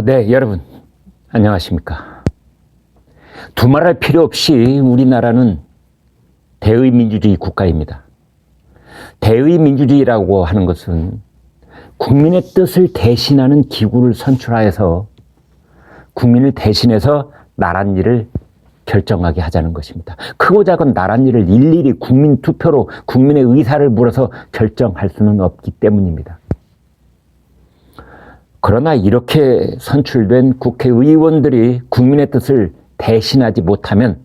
네, 여러분, 안녕하십니까. 두말할 필요 없이 우리나라는 대의민주주의 국가입니다. 대의민주주의라고 하는 것은 국민의 뜻을 대신하는 기구를 선출하여서 국민을 대신해서 나랏일을 결정하게 하자는 것입니다. 크고 작은 나랏일을 일일이 국민 투표로 국민의 의사를 물어서 결정할 수는 없기 때문입니다. 그러나 이렇게 선출된 국회의원들이 국민의 뜻을 대신하지 못하면,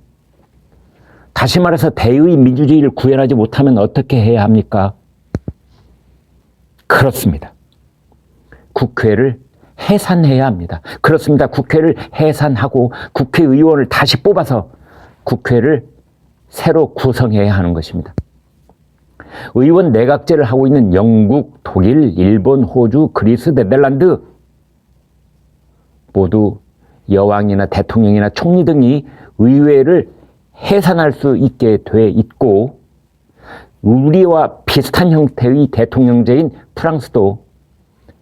다시 말해서 대의 민주주의를 구현하지 못하면 어떻게 해야 합니까? 그렇습니다. 국회를 해산해야 합니다. 그렇습니다. 국회를 해산하고 국회의원을 다시 뽑아서 국회를 새로 구성해야 하는 것입니다. 의원 내각제를 하고 있는 영국, 독일, 일본, 호주, 그리스, 네덜란드 모두 여왕이나 대통령이나 총리 등이 의회를 해산할 수 있게 돼 있고, 우리와 비슷한 형태의 대통령제인 프랑스도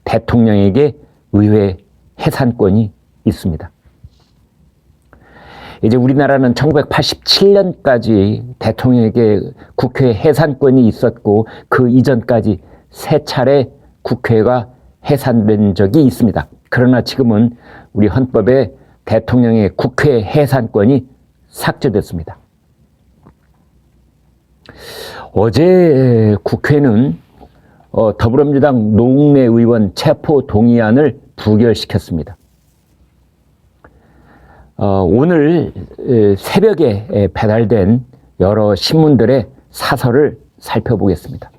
대통령에게 의회 해산권이 있습니다. 이제 우리나라는 1987년까지 대통령에게 국회 해산권이 있었고, 그 이전까지 3차례 국회가 해산된 적이 있습니다. 그러나 지금은 우리 헌법에 대통령의 국회 해산권이 삭제됐습니다. 어제 국회는 더불어민주당 노웅래 의원 체포 동의안을 부결시켰습니다. 오늘 새벽에 배달된 여러 신문들의 사설을 살펴보겠습니다.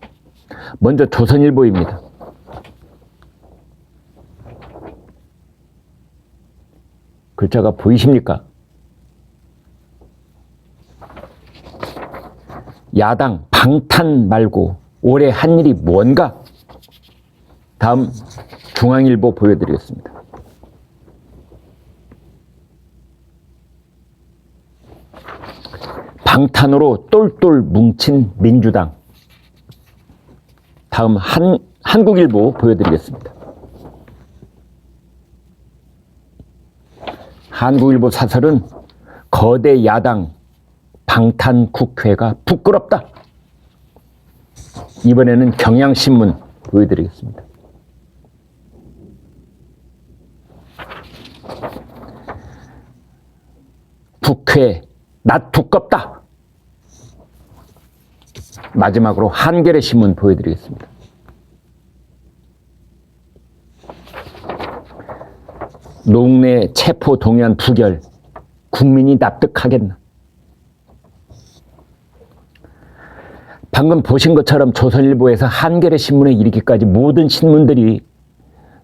먼저 조선일보입니다. 글자가 보이십니까? 야당 방탄 말고 올해 한 일이 뭔가? 다음 중앙일보 보여드리겠습니다. 방탄으로 똘똘 뭉친 민주당. 다음 한국일보 보여드리겠습니다. 한국일보 사설은 거대 야당 방탄 국회가 부끄럽다. 이번에는 경향신문 보여드리겠습니다. 국회 낯 두껍다. 마지막으로 한겨레 신문 보여드리겠습니다. 노웅래 체포 동의안 부결, 국민이 납득하겠나? 방금 보신 것처럼 조선일보에서 한겨레 신문에 이르기까지 모든 신문들이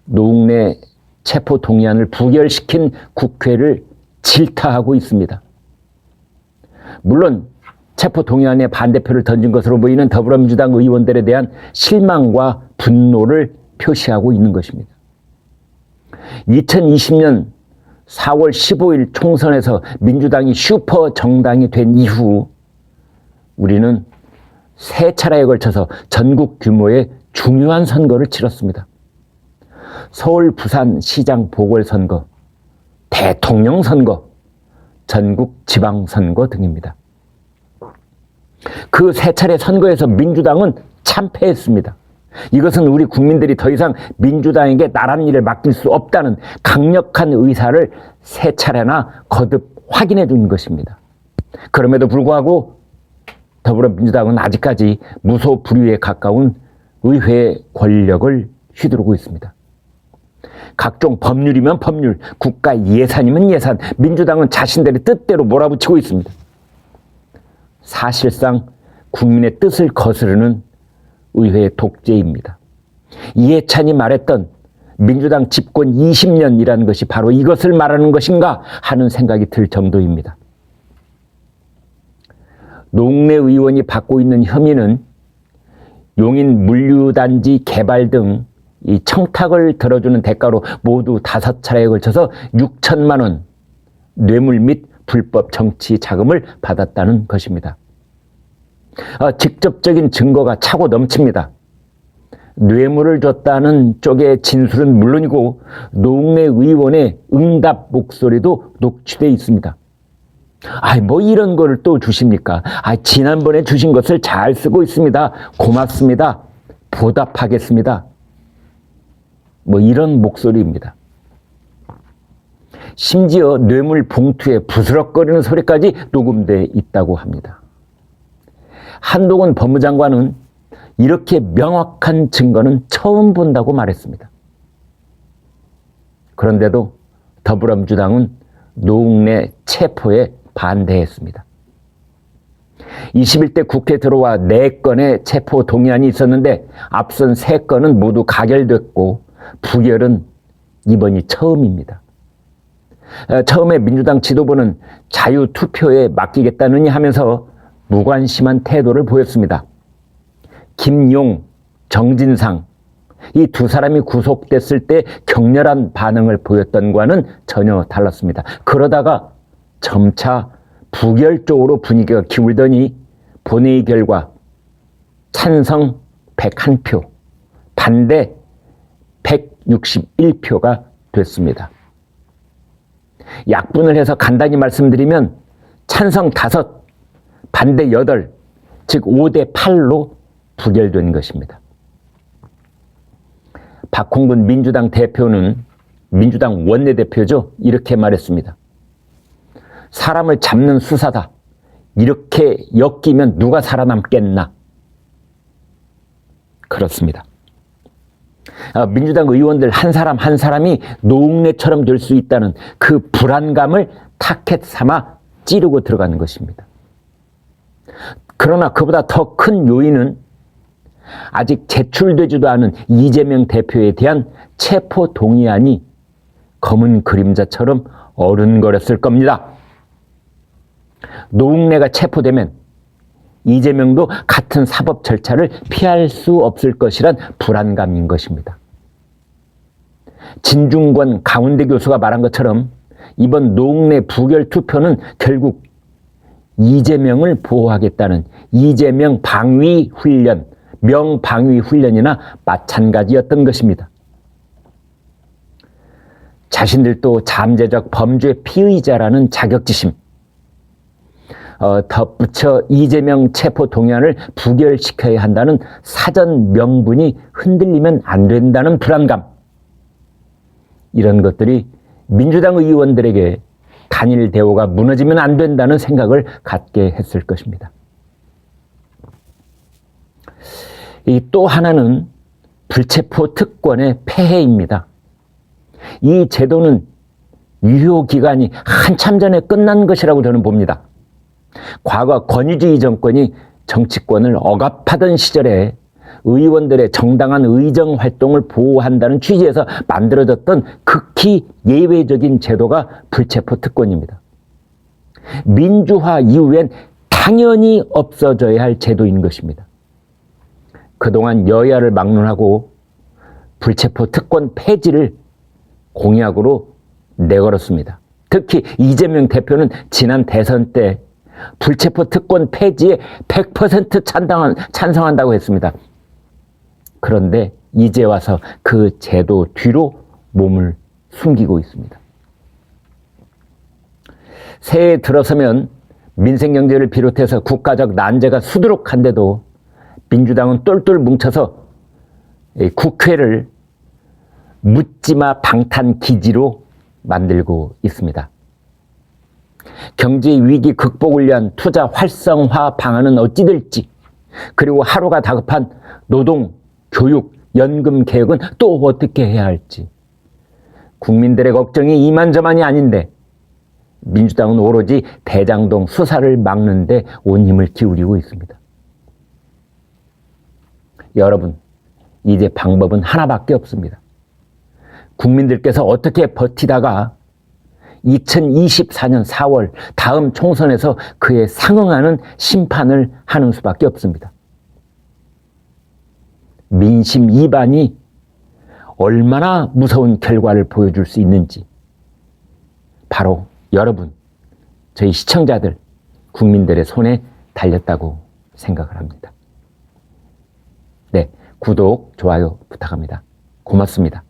노웅래 체포 동의안을 부결시킨 국회를 질타하고 있습니다. 물론 체포 동의안에 반대표를 던진 것으로 보이는 더불어민주당 의원들에 대한 실망과 분노를 표시하고 있는 것입니다. 2020년 4월 15일 총선에서 민주당이 슈퍼 정당이 된 이후 우리는 3차례에 걸쳐서 전국 규모의 중요한 선거를 치렀습니다. 서울, 부산 시장 보궐선거, 대통령 선거, 전국 지방선거 등입니다. 그 3차례 선거에서 민주당은 참패했습니다. 이것은 우리 국민들이 더 이상 민주당에게 나랏일을 맡길 수 없다는 강력한 의사를 3차례나 거듭 확인해 준 것입니다. 그럼에도 불구하고 더불어민주당은 아직까지 무소불위에 가까운 의회 권력을 휘두르고 있습니다. 각종 법률이면 법률, 국가 예산이면 예산, 민주당은 자신들의 뜻대로 몰아붙이고 있습니다. 사실상 국민의 뜻을 거스르는 의회의 독재입니다. 이해찬이 말했던 민주당 집권 20년이라는 것이 바로 이것을 말하는 것인가 하는 생각이 들 정도입니다. 노웅래 의원이 받고 있는 혐의는 용인 물류단지 개발 등 이 청탁을 들어주는 대가로 모두 5차례에 걸쳐서 6천만 원 뇌물 및 불법 정치 자금을 받았다는 것입니다. 직접적인 증거가 차고 넘칩니다. 뇌물을 줬다는 쪽의 진술은 물론이고 노웅래 의원의 응답 목소리도 녹취되어 있습니다. 뭐 이런 거를 또 주십니까? 지난번에 주신 것을 잘 쓰고 있습니다. 고맙습니다. 보답하겠습니다. 이런 목소리입니다. 심지어 뇌물 봉투에 부스럭거리는 소리까지 녹음되어 있다고 합니다. 한동훈 법무장관은 이렇게 명확한 증거는 처음 본다고 말했습니다. 그런데도 더불어민주당은 노웅래 체포에 반대했습니다. 21대 국회 들어와 4건의 체포 동의안이 있었는데 앞선 3건은 모두 가결됐고 부결은 이번이 처음입니다. 처음에 민주당 지도부는 자유투표에 맡기겠다느니 하면서 무관심한 태도를 보였습니다. 김용, 정진상 이 2사람이 구속됐을 때 격렬한 반응을 보였던 것과는 전혀 달랐습니다. 그러다가 점차 부결 쪽으로 분위기가 기울더니 본회의 결과 찬성 101표, 반대 161표가 됐습니다. 약분을 해서 간단히 말씀드리면 찬성 5, 반대 8, 즉 5대 8로 부결된 것입니다. 박홍근 민주당 대표는 민주당 원내대표죠. 이렇게 말했습니다. 사람을 잡는 수사다. 이렇게 엮이면 누가 살아남겠나? 그렇습니다. 민주당 의원들 한 사람 한 사람이 노웅래처럼 될 수 있다는 그 불안감을 타켓 삼아 찌르고 들어가는 것입니다. 그러나 그보다 더 큰 요인은 아직 제출되지도 않은 이재명 대표에 대한 체포 동의안이 검은 그림자처럼 어른거렸을 겁니다. 노웅래가 체포되면 이재명도 같은 사법 절차를 피할 수 없을 것이란 불안감인 것입니다. 진중권 강운대 교수가 말한 것처럼 이번 노웅래 부결 투표는 결국 이재명을 보호하겠다는 이재명 방위 훈련, 명방위 훈련이나 마찬가지였던 것입니다. 자신들도 잠재적 범죄 피의자라는 자격지심, 덧붙여 이재명 체포 동의안을 부결시켜야 한다는 사전 명분이 흔들리면 안 된다는 불안감, 이런 것들이 민주당 의원들에게 단일 대우가 무너지면 안 된다는 생각을 갖게 했을 것입니다. 이 또 하나는 불체포 특권의 폐해입니다. 이 제도는 유효기간이 한참 전에 끝난 것이라고 저는 봅니다. 과거 권위주의 정권이 정치권을 억압하던 시절에 의원들의 정당한 의정 활동을 보호한다는 취지에서 만들어졌던 극히 예외적인 제도가 불체포 특권입니다. 민주화 이후엔 당연히 없어져야 할 제도인 것입니다. 그동안 여야를 막론하고 불체포 특권 폐지를 공약으로 내걸었습니다. 특히 이재명 대표는 지난 대선 때 불체포 특권 폐지에 100% 찬성한다고 했습니다. 그런데 이제 와서 그 제도 뒤로 몸을 숨기고 있습니다. 새해 들어서면 민생경제를 비롯해서 국가적 난제가 수두룩한데도 민주당은 똘똘 뭉쳐서 국회를 묻지마 방탄 기지로 만들고 있습니다. 경제 위기 극복을 위한 투자 활성화 방안은 어찌 될지, 그리고 하루가 다급한 노동, 교육, 연금 개혁은 또 어떻게 해야 할지, 국민들의 걱정이 이만저만이 아닌데 민주당은 오로지 대장동 수사를 막는 데 온 힘을 기울이고 있습니다. 여러분, 이제 방법은 하나밖에 없습니다. 국민들께서 어떻게 버티다가 2024년 4월 다음 총선에서 그에 상응하는 심판을 하는 수밖에 없습니다. 민심 이반이 얼마나 무서운 결과를 보여줄 수 있는지 바로 여러분, 저희 시청자들, 국민들의 손에 달렸다고 생각을 합니다. 네, 구독, 좋아요 부탁합니다. 고맙습니다.